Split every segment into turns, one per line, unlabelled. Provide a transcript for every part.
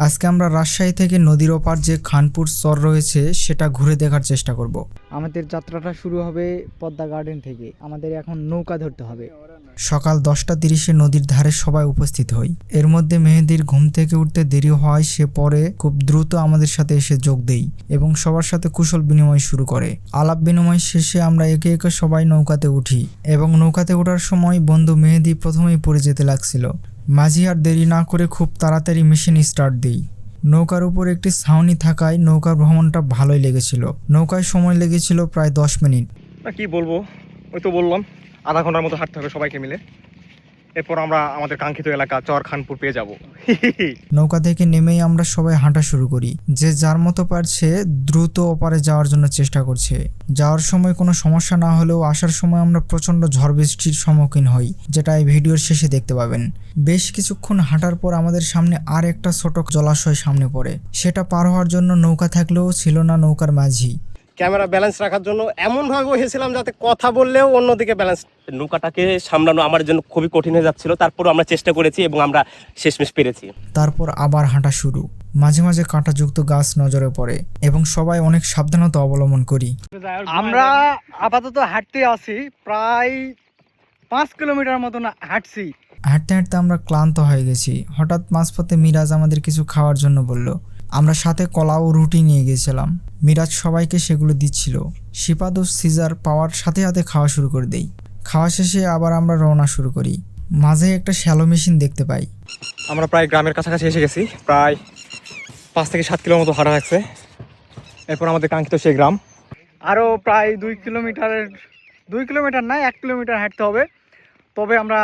আজকে আমরা রাজশাহী থেকে নদীর ওপার যে খানপুর চর রয়েছে সেটা ঘুরে দেখার চেষ্টা করব।
আমাদের যাত্রাটা শুরু হবে পদ্মা গার্ডেন থেকে। আমাদের এখন নৌকা ধরতে হবে।
সকাল 10:30-এ নদীর ধারে সবাই উপস্থিত হই। এর মধ্যে মেহেদির ঘুম থেকে উঠতে দেরি হওয়ায় সে পরে খুব দ্রুত আমাদের সাথে এসে যোগ দেই এবং সবার সাথে কুশল বিনিময় শুরু করে। আলাপ বিনিময় শেষে আমরা একে একে সবাই নৌকাতে উঠি এবং নৌকাতে ওঠার সময় বন্ধু মেহেদি প্রথমেই পড়ে যেতে লাগছিল। মাঝি আর দেরি না করে খুব তাড়াতাড়ি মেশিন স্টার্ট দিই। নৌকার উপর একটি ছাউনি থাকায় নৌকার ভ্রমণটা ভালোই লেগেছিল। নৌকায় সময় লেগেছিল প্রায় 10 মিনিট।
কি বলবো, ওই তো বললাম আধা ঘন্টার মতো হাঁটতে হবে সবাইকে মিলে। এরপর আমরা আমাদের কাঙ্ক্ষিত এলাকা চর খানপুর পেয়ে যাব।
নৌকা থেকে নেমেই আমরা সবাই হাঁটা শুরু করি। যে যার মতো পারছে দ্রুত ওপারে যাওয়ার জন্য চেষ্টা করছে। যাওয়ার সময় কোনো সমস্যা না হলেও আসার সময় আমরা প্রচণ্ড ঝড় বৃষ্টির সম্মুখীন হই, যেটা এই ভিডিওর শেষে দেখতে পাবেন। বেশ কিছুক্ষণ হাঁটার পর আমাদের সামনে আর একটা ছোট জলাশয় সামনে পড়ে। সেটা পার হওয়ার জন্য নৌকা থাকলেও ছিল না নৌকার মাঝি।
ক্যামেরা ব্যালেন্স রাখার জন্য এমনভাবে বসেছিলাম যাতে কথা বললেও অন্যদিকে ব্যালেন্স। নৌকাটাকে সামলানো আমার জন্য খুবই কঠিন হয়ে যাচ্ছিল, তারপরও আমরা চেষ্টা করেছি এবং আমরা শেষমেশ পেরেছি।
তারপর আবার হাঁটা শুরু। মাঝে মাঝে কাঁটাযুক্ত গাছ নজরে পড়ে এবং সবাই অনেক সাবধানতা অবলম্বন করি।
আমরা আপাতত হাঁটতে আছি, প্রায় 5 কিলোমিটার মতন হাঁটছি।
হাঁটতে হাঁটতে আমরা ক্লান্ত হয়ে গেছি। হঠাৎ মাঝপথে মিরাজ আমাদের কিছু খাওয়ার জন্য বলল। আমরা সাথে কলা ও রুটি নিয়ে গিয়েছিলাম। মিরাজ সবাইকে সেগুলো দিচ্ছিল। শিপাদ ও সিজার পাওয়ার সাথে সাথে খাওয়া শুরু করে দেই। খাওয়া শেষে আবার আমরা রওনা শুরু করি। মাঝে একটা শ্যালো মেশিন দেখতে পাই।
আমরা প্রায় গ্রামের কাছাকাছি এসে গেছি। প্রায় 5 থেকে 7 কিলোর মতো হাঁটা লাগছে। এরপর আমাদের কাঙ্ক্ষিত সেই গ্রাম।
আরও প্রায় 2 কিলোমিটার না 1 কিলোমিটার হাঁটতে হবে, তবে আমরা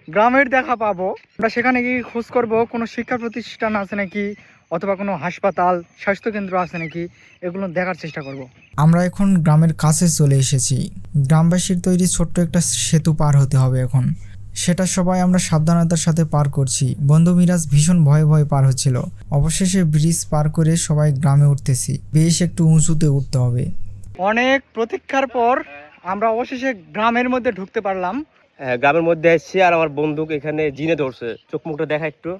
গ্রামের দেখা পাবো। আমরা সেখানে গিয়ে খোঁজ করব কোনো শিক্ষা প্রতিষ্ঠান আছে নাকি, অথবা কোনো হাসপাতাল স্বাস্থ্যকেন্দ্র আছে নাকি, এগুলো দেখার চেষ্টা করব।
আমরা এখন গ্রামের কাছে চলে এসেছি। গ্রামবাসীর তৈরি ছোট্ট একটা সেতু পার হতে হবে এখন। সেটা সবাই আমরা সাবধানতার সাথে পার করছি। বন্ধু মিরাজ ভীষণ ভয়ে ভয়ে পার হচ্ছিল। অবশেষে ব্রিজ পার করে সবাই গ্রামে উঠতেছি। বেশ একটু উঁচুতে উঠতে হবে।
অনেক প্রতীক্ষার পর আমরা অবশেষে গ্রামের মধ্যে ঢুকতে পারলাম।
গ্রামের মধ্যে এসেছি আর আমার বন্দুক এখানে জিনে ধরছে। চোখ মুখটা দেখা একটু।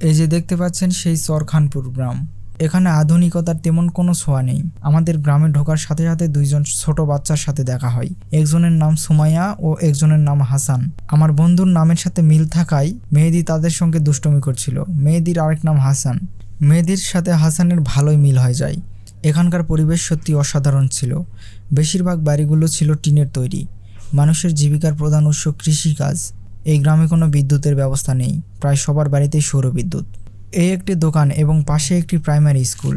এই যে দেখতে পাচ্ছেন সেই চরখানপুর গ্রাম। এখানে আধুনিকতার তেমন কোনো ছোঁয়া নেই। আমাদের গ্রামে ঢোকার সাথে সাথে দুইজন ছোট বাচ্চার সাথে দেখা হয়। একজনের নাম সুমাইয়া ও একজনের নাম হাসান। আমার বন্ধুর নামের সাথে মিল থাকায় মেহেদি তাদের সঙ্গে দুষ্টমি করছিল। মেহেদির আরেক নাম হাসান। মেহেদির সাথে হাসানের ভালোই মিল হয়ে যায়। এখানকার পরিবেশ সত্যি অসাধারণ ছিল। বেশিরভাগ বাড়িগুলো ছিল টিনের তৈরি। মানুষের জীবিকার প্রধান উৎস কৃষিকাজ। এই গ্রামে কোনো বিদ্যুতের ব্যবস্থা নেই। প্রায় সবার বাড়িতেই সৌরবিদ্যুৎ। এই একটি দোকান এবং পাশে একটি প্রাইমারি স্কুল।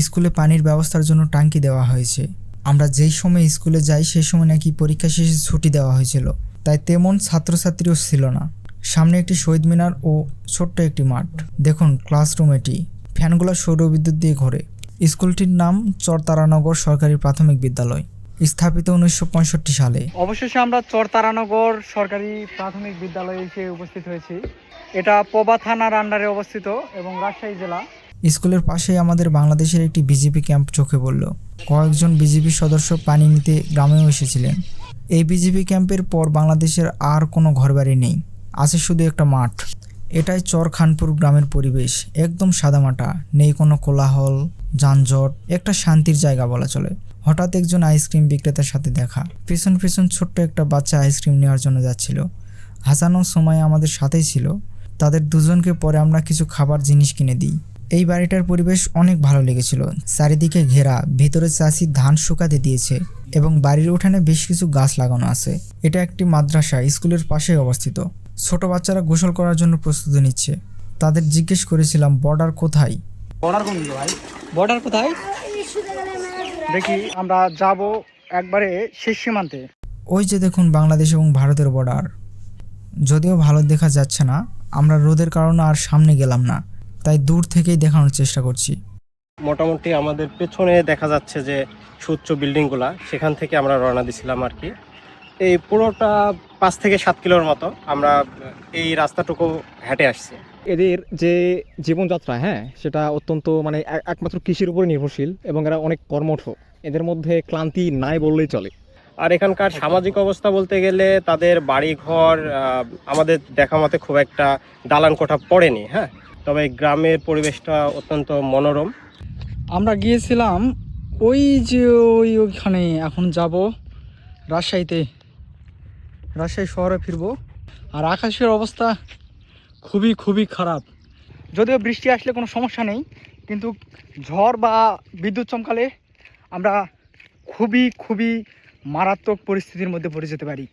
স্কুলে পানির ব্যবস্থার জন্য ট্যাঙ্কি দেওয়া হয়েছে। আমরা যেই সময় স্কুলে যাই সেই সময় নাকি পরীক্ষা শেষে ছুটি দেওয়া হয়েছিল, তাই তেমন ছাত্রছাত্রীও ছিল না। সামনে একটি শহীদ মিনার ও ছোট্ট একটি মাঠ। দেখুন ক্লাসরুম এটি। ফ্যানগুলো সৌরবিদ্যুৎ দিয়ে ঘোরে। স্কুলটির নাম চরতারানগর সরকারি প্রাথমিক বিদ্যালয়, স্থাপিত 1965 সালে।
অবশেষে আমরা চরতারানগর সরকারি প্রাথমিক বিদ্যালয়ে এসে উপস্থিত হয়েছি। এটা পবা থানার আন্ডারে অবস্থিত এবং রাজশাহী জেলা।
স্কুলের পাশেই আমাদের বাংলাদেশের একটি বিজেপি ক্যাম্প চোখে পড়ল। কয়েকজন বিজেপি সদস্য পানি নিতে গ্রামেও এসেছিলেন। এই বিজেপি ক্যাম্পের পর বাংলাদেশের আর কোনো ঘরবাড়ি নেই, আছে শুধু একটা মাঠ। এটাই চরখানপুর গ্রামের পরিবেশ। একদম সাদামাটা, নেই কোনো কোলাহল যানজট, একটা শান্তির জায়গা বলা চলে। হঠাৎ একজন আইসক্রিম বিক্রেতার সাথে দেখা। পেছন পেছন ছোট্ট একটা বাচ্চা আইসক্রিম নেওয়ার জন্য যাচ্ছিল। হাসান ও সময় আমাদের সাথেই ছিল। তাদের দুজনকে পরে আমরা কিছু খাবার জিনিস কিনে দিই। এই বাড়িটার পরিবেশ অনেক ভালো লেগেছিল। চারিদিকে ঘেরা, ভিতরে চাষি ধান শুকাতে দিয়েছে এবং বাড়ির উঠানে বেশ কিছু গাছ লাগানো আছে। এটা একটি মাদ্রাসা, স্কুলের পাশেই অবস্থিত। ছোট বাচ্চারা গোসল করার জন্য প্রস্তুতি নিচ্ছে। তাদের জিজ্ঞেস করেছিলাম বর্ডার কোথায়।
বর্ডার কোন ভাই? বর্ডার কোথায়? দেখি আমরা যাব একবারে শেষ সীমান্তে।
ওই যে দেখুন বাংলাদেশ এবং ভারতের বর্ডার। যদিও ভালো দেখা যাচ্ছে না, আমরা রোদের কারণে আর সামনে গেলাম না, তাই দূর থেকেই দেখানোর চেষ্টা করছি।
মোটামুটি আমাদের পেছনে দেখা যাচ্ছে যে সুউচ্চ বিল্ডিংগুলা, সেখান থেকে আমরা রওনা দিছিলাম আর কি। এই পুরোটা 5 থেকে 7 কিলোর মতো আমরা এই রাস্তাটুকু হেঁটে আসছি।
এদের যে জীবনযাত্রা, সেটা অত্যন্ত মানে একমাত্র কৃষির উপরে নির্ভরশীল এবং এরা অনেক কর্মঠ। এদের মধ্যে ক্লান্তি নাই বললেই চলে।
আর এখানকার সামাজিক অবস্থা বলতে গেলে তাদের বাড়ি ঘর আমাদের দেখা মতে খুব একটা দালান কোঠা পড়েনি। তবে গ্রামের পরিবেশটা অত্যন্ত মনোরম।
আমরা গিয়েছিলাম ওই যে ওইখানে, এখন যাব রাজশাহীতে, রাজশাহী শহরে ফিরবো। আর আকাশের অবস্থা খুবই খুবই খারাপ। যদিও বৃষ্টি আসলে কোনো সমস্যা নেই, কিন্তু ঝড় বা বিদ্যুৎ চমকালে আমরা খুবই খুবই মারাত্মক পরিস্থিতির মধ্যে পড়ে যেতে পারি।